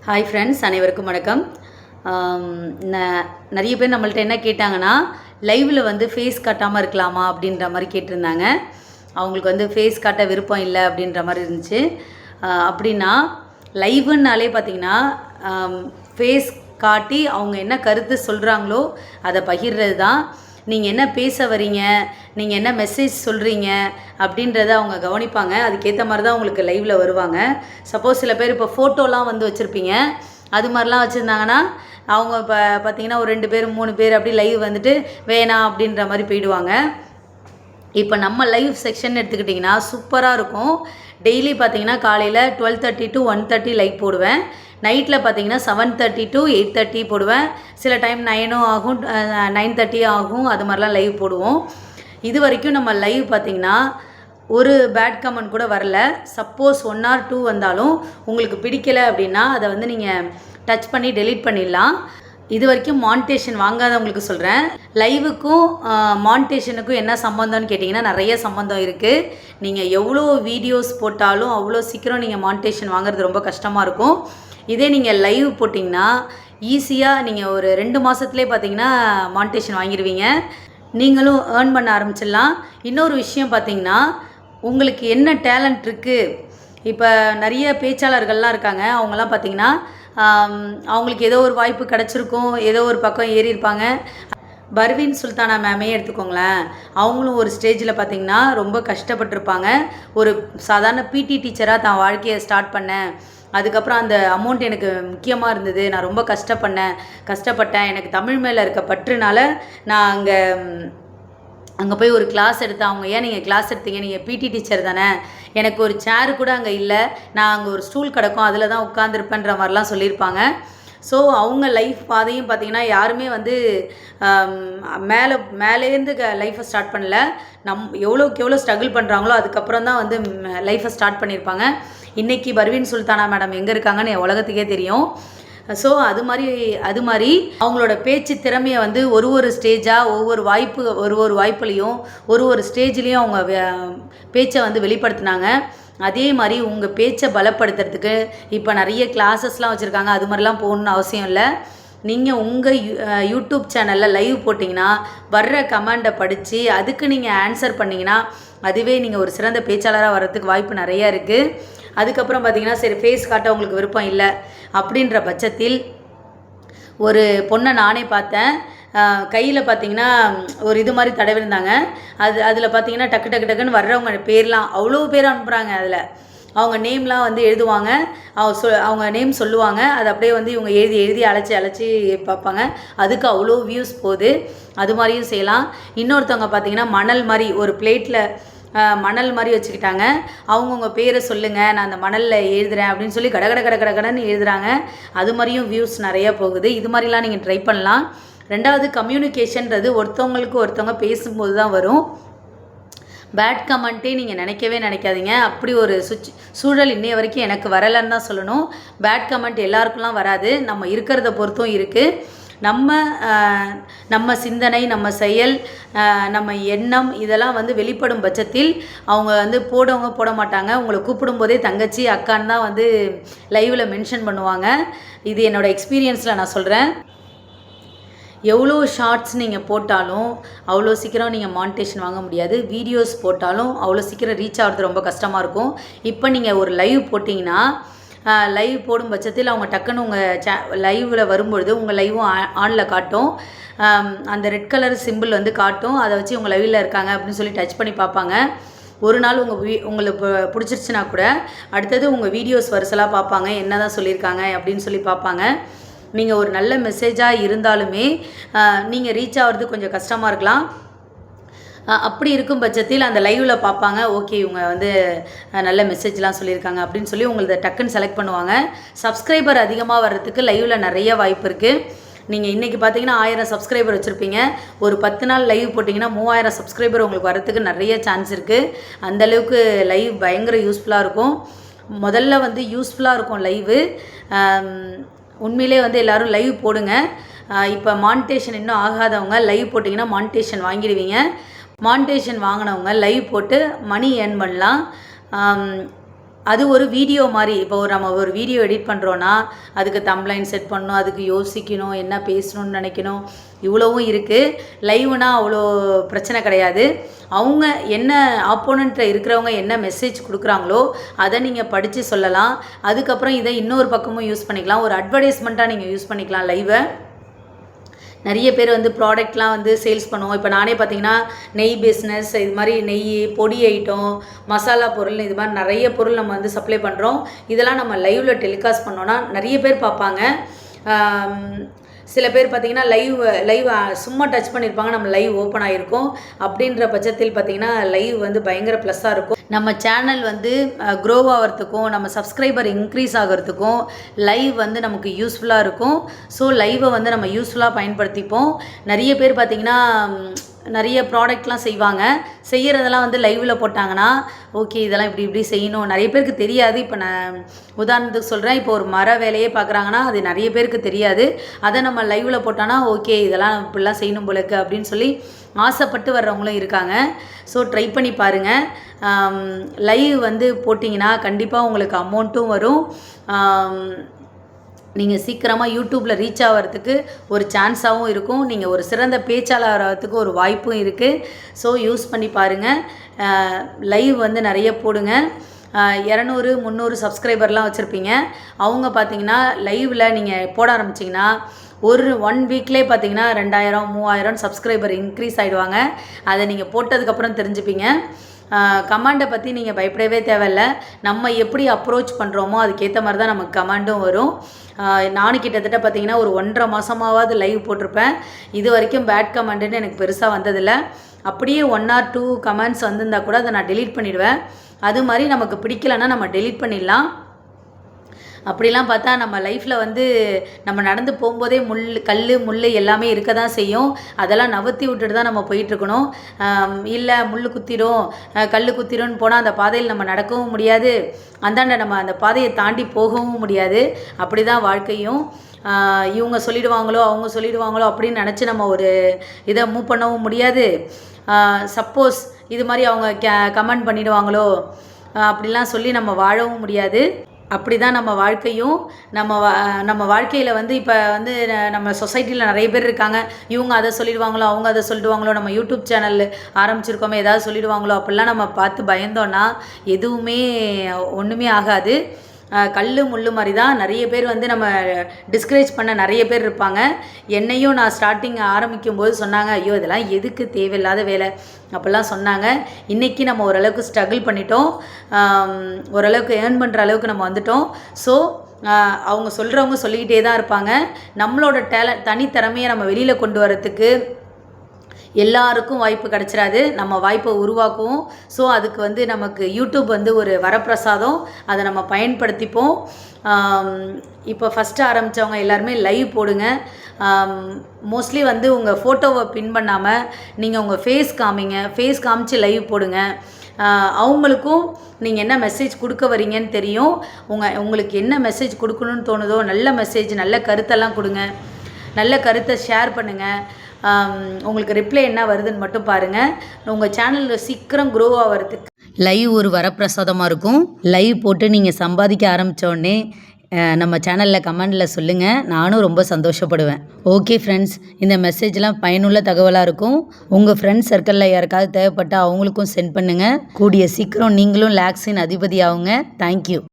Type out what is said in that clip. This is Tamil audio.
ஹாய் ஃப்ரெண்ட்ஸ், அனைவருக்கும் வணக்கம். நிறைய பேர் நம்மள்ட்ட என்ன கேட்டாங்கன்னா, லைவில் வந்து ஃபேஸ் காட்டாமல் இருக்கலாமா அப்படின்ற மாதிரி கேட்டிருந்தாங்க. அவங்களுக்கு வந்து ஃபேஸ் காட்ட விருப்பம் இல்லை அப்படின்ற மாதிரி இருந்துச்சு. அப்படின்னா லைவுன்னாலே பார்த்திங்கன்னா ஃபேஸ் காட்டி அவங்க என்ன கருத்து சொல்கிறாங்களோ அதை பகிர்றது தான். நீங்கள் என்ன பேச வரீங்க, நீங்கள் என்ன மெசேஜ் சொல்கிறீங்க அப்படின்றத அவங்க கவனிப்பாங்க. அதுக்கேற்ற மாதிரி தான் உங்களுக்கு லைவில் வருவாங்க. சப்போஸ் சில பேர் இப்போ ஃபோட்டோலாம் வந்து வச்சுருப்பீங்க, அது மாதிரிலாம் வச்சுருந்தாங்கன்னா அவங்க இப்போ பார்த்திங்கன்னா ஒரு 2 பேர் 3 பேர் அப்படி லைவ் வந்துட்டு வேணாம் அப்படின்ற மாதிரி போயிடுவாங்க. இப்போ நம்ம லைவ் செக்ஷன் எடுத்துக்கிட்டிங்கன்னா சூப்பராக இருக்கும். டெய்லி பார்த்திங்கன்னா காலையில் 12:30 to 1:30 லைவ் போடுவேன். நைட்டில் பார்த்திங்கன்னா 7:30 to 8:30 போடுவேன். சில டைம் 9 ஆகும், 9:30 ஆகும். அது மாதிரிலாம் லைவ் போடுவோம். இது வரைக்கும் நம்ம லைவ் பார்த்திங்கன்னா ஒரு பேட் கமெண்ட் கூட வரல. சப்போஸ் 1 or 2 வந்தாலும் உங்களுக்கு பிடிக்கலை அப்படின்னா அதை வந்து நீங்கள் டச் பண்ணி டெலீட் பண்ணிடலாம். இது வரைக்கும் மானிட்டேஷன் வாங்காதவங்களுக்கு சொல்கிறேன், லைவுக்கும் மானிட்டேஷனுக்கும் என்ன சம்மந்தம்னு கேட்டிங்கன்னா நிறைய சம்மந்தம் இருக்குது. நீங்கள் எவ்வளோ வீடியோஸ் போட்டாலும் அவ்வளோ சீக்கிரம் நீங்கள் மானிட்டேஷன் வாங்குறது ரொம்ப கஷ்டமாக இருக்கும். இதே நீங்கள் லைவ் போட்டிங்கன்னா ஈஸியாக நீங்கள் ஒரு 2 மாதத்துலேயே பார்த்தீங்கன்னா மானிட்டேஷன் வாங்கிடுவீங்க. நீங்களும் ஏர்ன் பண்ண ஆரம்பிச்சிடலாம். இன்னொரு விஷயம் பார்த்திங்கன்னா, உங்களுக்கு என்ன டேலண்ட் இருக்குது. இப்போ நிறைய பேச்சாளர்கள்லாம் இருக்காங்க. அவங்களாம் பார்த்திங்கன்னா அவங்களுக்கு ஏதோ ஒரு வாய்ப்பு கிடச்சிருக்கும், ஏதோ ஒரு பக்கம் ஏறியிருப்பாங்க. பர்வீன் சுல்தானா மேமே எடுத்துக்கோங்களேன். அவங்களும் ஒரு ஸ்டேஜில் பார்த்திங்கன்னா ரொம்ப கஷ்டப்பட்டிருப்பாங்க. ஒரு சாதாரண பிடி டீச்சராக தான் வாழ்க்கையை ஸ்டார்ட் பண்ணேன். அதுக்கப்புறம் அந்த அமௌண்ட் எனக்கு முக்கியமாக இருந்தது, நான் ரொம்ப கஷ்டப்பட்டேன். எனக்கு தமிழ் மேலே இருக்க பற்றுனால நான் அங்கே போய் ஒரு கிளாஸ் எடுத்தேன். அவங்க ஏன் நீங்கள் கிளாஸ் எடுத்தீங்க, நீங்கள் பிடி டீச்சர் தானே, எனக்கு ஒரு சேரு கூட அங்கே இல்லை, நான் அங்கே ஒரு ஸ்டூல் கிடக்கும் அதில் தான் உட்காந்துருப்பேன்ற மாதிரிலாம் சொல்லியிருப்பாங்க. அவங்க லைஃப் பாதையும் பார்த்திங்கன்னா யாருமே வந்து மேலேருந்து லைஃப்பை ஸ்டார்ட் பண்ணல. எவ்வளோக்கு எவ்வளோ ஸ்ட்ரகிள் பண்ணுறாங்களோ அதுக்கப்புறம் தான் வந்து லைஃப்பை ஸ்டார்ட் பண்ணியிருப்பாங்க. இன்றைக்கி பர்வீன் சுல்தானா மேடம் எங்கே இருக்காங்கன்னு உலகத்துக்கே தெரியும். அது மாதிரி அவங்களோட பேச்சு திறமையை வந்து ஒரு ஸ்டேஜாக ஒவ்வொரு வாய்ப்புலையும் ஒரு ஸ்டேஜ்லேயும் அவங்க பேச்சை வந்து வெளிப்படுத்தினாங்க. அதே மாதிரி உங்கள் பேச்சை பலப்படுத்துறதுக்கு இப்போ நிறைய கிளாஸஸ்லாம் வச்சுருக்காங்க. அது மாதிரிலாம் போகணுன்னு அவசியம் இல்லை. நீங்கள் உங்கள் யூடியூப் சேனலில் லைவ் போட்டிங்கன்னா வர்ற கமெண்டை படித்து அதுக்கு நீங்கள் ஆன்சர் பண்ணிங்கன்னா அதுவே நீங்கள் ஒரு சிறந்த பேச்சாளராக வர்றதுக்கு வாய்ப்பு நிறையா இருக்குது. அதுக்கப்புறம் பார்த்திங்கன்னா சரி ஃபேஸ் காட்ட உங்களுக்கு விருப்பம் இல்லை அப்படின்ற பட்சத்தில் ஒரு பொண்ணை நானே பார்த்தேன். கையில் பார்த்திங்கன்னா ஒரு இது மாதிரி தடவிருந்தாங்க. அதில் பார்த்திங்கன்னா டக்குன்னு வர்றவங்க பேர்லாம் அவ்வளோ பேர் அனுப்புகிறாங்க. அதில் அவங்க நேம்லாம் வந்து எழுதுவாங்க, அவங்க நேம் சொல்லுவாங்க. அது அப்படியே வந்து இவங்க எழுதி அழைச்சி பார்ப்பாங்க. அதுக்கு அவ்வளோ வியூஸ் போகுது. அது மாதிரியும் செய்யலாம். இன்னொருத்தவங்க பார்த்திங்கன்னா மணல் மாதிரி ஒரு பிளேட்டில் மணல் மாதிரி வச்சுக்கிட்டாங்க. அவங்கவுங்க பேரை சொல்லுங்கள், நான் அந்த மணலில் எழுதுகிறேன் அப்படின்னு சொல்லி கடன்னு எழுதுகிறாங்க. அது மாதிரியும் வியூஸ் நிறையா போகுது. இது மாதிரிலாம் நீங்கள் ட்ரை பண்ணலாம். 2வது கம்யூனிகேஷன்றது ஒருத்தவங்களுக்கு ஒருத்தவங்க பேசும்போது தான் வரும். பேட் கமெண்ட்டே நீங்கள் நினைக்காதீங்க. அப்படி ஒரு சூழல் இன்னைய வரைக்கும் எனக்கு வரலைன்னு தான் சொல்லணும். பேட் கமெண்ட் எல்லாருக்குலாம் வராது, நம்ம இருக்கிறத பொறுத்தும் இருக்குது. நம்ம சிந்தனை, நம்ம செயல், நம்ம எண்ணம் இதெல்லாம் வந்து வெளிப்படும் பட்சத்தில் அவங்க வந்து போட மாட்டாங்க. உங்களை கூப்பிடும்போதே தங்கச்சி அக்கான்னு தான் வந்து லைவில் மென்ஷன் பண்ணுவாங்க. இது என்னோடய எக்ஸ்பீரியன்ஸில் நான் சொல்கிறேன். எவ்வளோ ஷார்ட்ஸ் நீங்கள் போட்டாலும் அவ்வளோ சீக்கிரம் நீங்கள் மானிட்டேஷன் வாங்க முடியாது. வீடியோஸ் போட்டாலும் அவ்வளோ சீக்கிரம் ரீச் ஆகிறது ரொம்ப கஷ்டமாக இருக்கும். இப்போ நீங்கள் ஒரு லைவ் போட்டிங்கன்னா லைவ் போடும் பட்சத்தில் அவங்க டக்குன்னு உங்கள் லைவில் வரும்பொழுது உங்கள் லைவும் ஆனில் காட்டும். அந்த ரெட் கலர் சிம்பிள் வந்து காட்டும். அதை வச்சு உங்கள் லைவில் இருக்காங்க அப்படின்னு சொல்லி டச் பண்ணி பார்ப்பாங்க. ஒரு நாள் உங்களுக்கு பிடிச்சிருச்சுன்னா கூட அடுத்தது உங்கள் வீடியோஸ் வரிசலாக பார்ப்பாங்க, என்ன தான் சொல்லியிருக்காங்க அப்படின்னு சொல்லி பார்ப்பாங்க. நீங்கள் ஒரு நல்ல மெசேஜாக இருந்தாலுமே நீங்கள் ரீச் ஆகிறது கொஞ்சம் கஷ்டமாக இருக்கலாம். அப்படி இருக்கும் பட்சத்தில் அந்த லைவில் பார்ப்பாங்க, ஓகே இவங்க வந்து நல்ல மெசேஜ்லாம் சொல்லியிருக்காங்க அப்படின்னு சொல்லி உங்களை டக்குன்னு செலக்ட் பண்ணுவாங்க. சப்ஸ்கிரைபர் அதிகமாக வர்றதுக்கு லைவில் நிறைய வாய்ப்பு இருக்குது. நீங்கள் இன்றைக்கி பார்த்தீங்கன்னா 1000 சப்ஸ்கிரைபர் வச்சுருப்பீங்க. ஒரு 10 நாள் லைவ் போட்டிங்கன்னா 3000 சப்ஸ்கிரைபர் உங்களுக்கு வரத்துக்கு நிறைய சான்ஸ் இருக்குது. அந்தளவுக்கு லைவ் பயங்கர யூஸ்ஃபுல்லாக இருக்கும். முதல்ல வந்து யூஸ்ஃபுல்லாக இருக்கும் லைவு. உண்மையிலே வந்து எல்லோரும் லைவ் போடுங்க. இப்போ மானிட்டேஷன் இன்னும் ஆகாதவங்க லைவ் போட்டிங்கன்னா மானிட்டேஷன் வாங்கிடுவீங்க. மானிட்டேஷன் வாங்கினவங்க லைவ் போட்டு மணி ஏர்ன் பண்ணலாம். அது ஒரு வீடியோ மாதிரி. இப்போ நம்ம ஒரு வீடியோ எடிட் பண்ணுறோன்னா அதுக்கு தம்ப்லைன் செட் பண்ணணும், அதுக்கு யோசிக்கணும், என்ன பேசணும்னு நினைக்கணும், இவ்வளவும் இருக்குது. லைவ்னா அவ்வளோ பிரச்சனை கிடையாது. அவங்க என்ன ஆப்போனண்ட்டில் இருக்கிறவங்க என்ன மெசேஜ் கொடுக்குறாங்களோ அதை நீங்கள் படித்து சொல்லலாம். அதுக்கப்புறம் இதை இன்னொரு பக்கமும் யூஸ் பண்ணிக்கலாம். ஒரு அட்வர்டைஸ்மெண்ட்டாக நீங்கள் யூஸ் பண்ணிக்கலாம் லைவை. நிறைய பேர் வந்து ப்ராடக்ட்லாம் வந்து சேல்ஸ் பண்ணுவோம். இப்போ நானே பார்த்தீங்கன்னா நெய் பிஸ்னஸ், இது மாதிரி நெய், பொடி ஐட்டம், மசாலா பொருள், இது மாதிரி நிறைய பொருள் நம்ம வந்து சப்ளை பண்ணுறோம். இதெல்லாம் நம்ம லைவில் டெலிகாஸ்ட் பண்ணோன்னா நிறைய பேர் பார்ப்பாங்க. சில பேர் பார்த்திங்கன்னா லைவ் சும்மா டச் பண்ணியிருப்பாங்க, நம்ம லைவ் ஓப்பன் ஆகிருக்கும். அப்படின்ற பட்சத்தில் பார்த்திங்கன்னா லைவ் வந்து பயங்கர ப்ளஸ்ஸாக இருக்கும். நம்ம சேனல் வந்து க்ரோ ஆகிறதுக்கும், நம்ம சப்ஸ்கிரைபர் இன்க்ரீஸ் ஆகிறதுக்கும் லைவ் வந்து நமக்கு யூஸ்ஃபுல்லாக இருக்கும். ஸோ லைவை வந்து நம்ம யூஸ்ஃபுல்லாக பயன்படுத்திப்போம். நிறைய பேர் பார்த்திங்கன்னா நிறைய ப்ராடக்ட்லாம் செய்வாங்க. செய்கிறதெல்லாம் வந்து லைவில் போட்டாங்கன்னா ஓகே இதெல்லாம் இப்படி செய்யணும். நிறைய பேருக்கு தெரியாது. இப்போ நான் உதாரணத்துக்கு சொல்கிறேன். இப்போ ஒரு மர வேலையே பார்க்குறாங்கன்னா அது நிறைய பேருக்கு தெரியாது. அதை நம்ம லைவில் போட்டோன்னா ஓகே இதெல்லாம் இப்படிலாம் செய்யணும் போலக்கு அப்படின்னு சொல்லி ஆசைப்பட்டு வர்றவங்களும் இருக்காங்க. ஸோ ட்ரை பண்ணி பாருங்கள். லைவ் வந்து போட்டிங்கன்னா கண்டிப்பாக உங்களுக்கு அமௌண்ட்டும் வரும். நீங்கள் சீக்கிரமாக யூடியூப்பில் ரீச் ஆகிறதுக்கு ஒரு சான்ஸாகவும் இருக்கும். நீங்கள் ஒரு சிறந்த பேச்சாளர் ஆகிறதுக்கு ஒரு வாய்ப்பும் இருக்குது. ஸோ யூஸ் பண்ணி பாருங்கள். லைவ் வந்து நிறைய போடுங்க. 200 300 சப்ஸ்கிரைபர்லாம் வச்சுருப்பீங்க. அவங்க பார்த்தீங்கன்னா லைவில் நீங்கள் போட ஆரம்பிச்சிங்கன்னா ஒரு 1 வீக்லேயே பார்த்தீங்கன்னா 2000 3000 சப்ஸ்கிரைபர் இன்க்ரீஸ் ஆகிடுவாங்க. அதை நீங்கள் போட்டதுக்கப்புறம் தெரிஞ்சுப்பீங்க. கமாண்டை பற்றி நீங்கள் பயப்படவே தேவையில்லை. நம்ம எப்படி அப்ரோச் பண்ணுறோமோ அதுக்கேற்ற மாதிரி தான் நமக்கு கமாண்டும் வரும். நானும் கிட்டத்தட்ட பார்த்திங்கன்னா ஒரு 1.5 மாதமாவது லைவ் போட்டிருப்பேன். இது வரைக்கும் பேட் கமெண்ட்டுன்னு எனக்கு பெருசாக வந்ததில்லை. அப்படியே 1 or 2 கமெண்ட்ஸ் வந்திருந்தால் கூட அதை நான் டெலீட் பண்ணிவிடுவேன். அது மாதிரி நமக்கு பிடிக்கலைன்னா நம்ம டெலீட் பண்ணிடலாம். அப்படிலாம் பார்த்தா நம்ம லைஃப்பில் வந்து நம்ம நடந்து போகும்போதே முள் எல்லாமே இருக்க தான் செய்யும். அதெல்லாம் நவர்த்தி விட்டுட்டு தான் நம்ம போயிட்டுருக்கணும். இல்லை முள் குத்திடும், கல் குத்திடும்னு போனால் அந்த பாதையில் நம்ம நடக்கவும் முடியாது. அந்தாண்ட நம்ம அந்த பாதையை தாண்டி போகவும் முடியாது. அப்படி தான் வாழ்க்கையும். இவங்க சொல்லிடுவாங்களோ அவங்க சொல்லிடுவாங்களோ அப்படின்னு நினச்சி நம்ம ஒரு இதை மூவ் பண்ணவும் முடியாது. சப்போஸ் இது மாதிரி அவங்க கமெண்ட் பண்ணிடுவாங்களோ அப்படிலாம் சொல்லி நம்ம வாழவும் முடியாது. அப்படி தான் நம்ம வாழ்க்கையும். நம்ம வாழ்க்கையில் வந்து இப்போ வந்து நம்ம சொசைட்டியில் நிறைய பேர் இருக்காங்க. இவங்க அதை சொல்லிடுவாங்களோ அவங்க அதை சொல்லிடுவாங்களோ, நம்ம யூடியூப் சேனல் ஆரம்பிச்சிருக்கோமே ஏதாவது சொல்லிடுவாங்களோ அப்படிலாம் நம்ம பார்த்து பயந்தோன்னா எதுவுமே ஒன்றுமே ஆகாது. கல் முள் மாதிரி தான். நிறைய பேர் வந்து நம்ம டிஸ்கரேஜ் பண்ண நிறைய பேர் இருப்பாங்க. என்னையும் நான் ஸ்டார்டிங் ஆரம்பிக்கும் போது சொன்னாங்க, ஐயோ இதெல்லாம் எதுக்கு தேவையில்லாத வேலை அப்படிலாம் சொன்னாங்க. இன்றைக்கி நம்ம ஓரளவுக்கு ஸ்ட்ரகிள் பண்ணிட்டோம். ஓரளவுக்கு ஏர்ன் பண்ணுற அளவுக்கு நம்ம வந்துட்டோம். ஸோ அவங்க சொல்கிறவங்க சொல்லிக்கிட்டே தான் இருப்பாங்க. நம்மளோட தனித்திறமையை நம்ம வெளியில் கொண்டு வரத்துக்கு எல்லாருக்கும் வாய்ப்பு கிடச்சிடாது. நம்ம வாய்ப்பை உருவாக்குவோம். ஸோ அதுக்கு வந்து நமக்கு யூடியூப் வந்து ஒரு வரப்பிரசாதம். அதை நம்ம பயன்படுத்திப்போம். இப்போ ஃபஸ்ட்டு ஆரம்பித்தவங்க எல்லாருமே லைவ் போடுங்க. மோஸ்ட்லி வந்து உங்கள் ஃபோட்டோவை பின் பண்ணாமல் நீங்கள் உங்கள் ஃபேஸ் காமிங்க. ஃபேஸ் காமிச்சு லைவ் போடுங்க. அவங்களுக்கும் நீங்கள் என்ன மெசேஜ் கொடுக்க வரீங்கன்னு தெரியும். உங்களுக்கு என்ன மெசேஜ் கொடுக்கணுன்னு தோணுதோ நல்ல மெசேஜ், நல்ல கருத்தெல்லாம் கொடுங்க. நல்ல கருத்தை ஷேர் பண்ணுங்கள். உங்களுக்கு ரிப்ளை என்ன வருதுன்னு மட்டும் பாருங்கள். உங்கள் சேனலில் சீக்கிரம் க்ரோ ஆகிறதுக்கு லைவ் ஒரு வரப்பிரசாதமாக இருக்கும். லைவ் போட்டு நீங்கள் சம்பாதிக்க ஆரம்பித்தோடனே நம்ம சேனலில் கமெண்டில் சொல்லுங்கள். நானும் ரொம்ப சந்தோஷப்படுவேன். ஓகே ஃப்ரெண்ட்ஸ், இந்த மெசேஜ்லாம் பயனுள்ள தகவலாக இருக்கும். உங்கள் ஃப்ரெண்ட்ஸ் சர்க்கிளில் யாருக்காவது தேவைப்பட்டால் அவங்களுக்கும் சென்ட் பண்ணுங்கள். கூடிய சீக்கிரம் நீங்களும் லேக்ஸின் அதிபதி ஆகுங்க. தேங்க்யூ.